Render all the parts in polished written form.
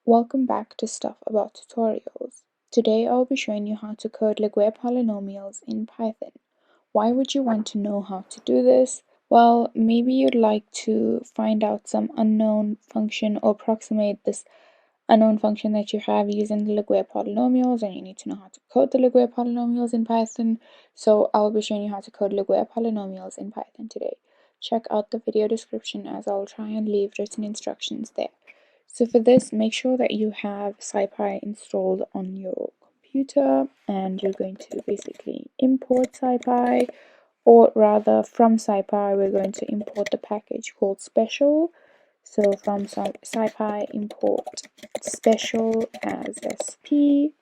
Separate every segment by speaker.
Speaker 1: Welcome back to Stuff About Tutorials. Today I'll be showing you how to code Laguerre polynomials in Python. Why would you want to know how to do this? Well, maybe you'd like to find out some unknown function or approximate this unknown function that you have using the Laguerre polynomials, and you need to know how to code the Laguerre polynomials in Python. So I'll be showing you how to code Laguerre polynomials in Python today. Check out the video description as I'll try and leave written instructions there. So for this, make sure that you have SciPy installed on your computer, and you're going to basically import SciPy, or rather from SciPy we're going to import the package called special. So from SciPy import special as sp,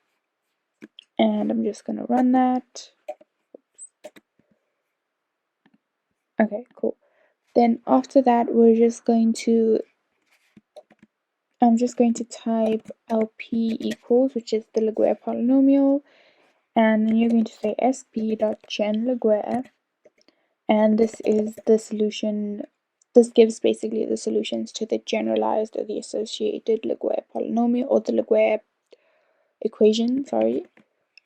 Speaker 1: and I'm just going to run that. Okay, cool. Then after that I'm just going to type lp equals, which is the Laguerre polynomial, and then you're going to say sp.gen_Laguerre, and this is the solution. This gives basically the solutions to the generalized or the associated Laguerre polynomial, or the Laguerre equation, sorry.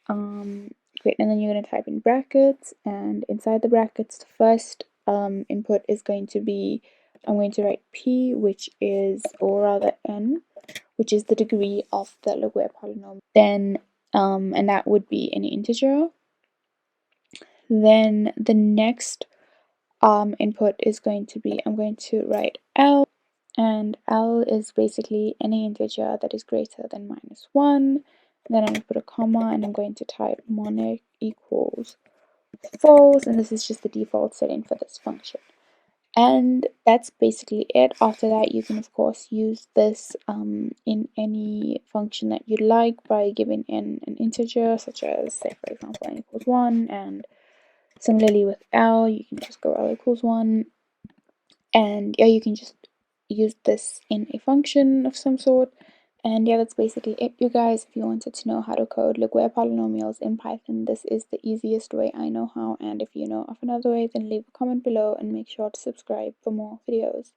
Speaker 1: Great, and then you're going to type in brackets, and inside the brackets the first input is going to be, I'm going to write p, which is, or rather n, which is the degree of the Laguerre polynomial. Then and that would be an integer. Then the next input is going to be, I'm going to write L, and L is basically any integer that is greater than -1. Then I'm going to put a comma, and I'm going to type monic equals false, and this is just the default setting for this function. And that's basically it. After that, you can of course use this in any function that you'd like by giving in an integer, such as, say for example, n equals 1, and similarly with L, you can just go L equals 1, and yeah, you can just use this in a function of some sort. And yeah, that's basically it, you guys. If you wanted to know how to code Laguerre polynomials in Python, this is the easiest way I know how, and if you know of another way, then leave a comment below and make sure to subscribe for more videos.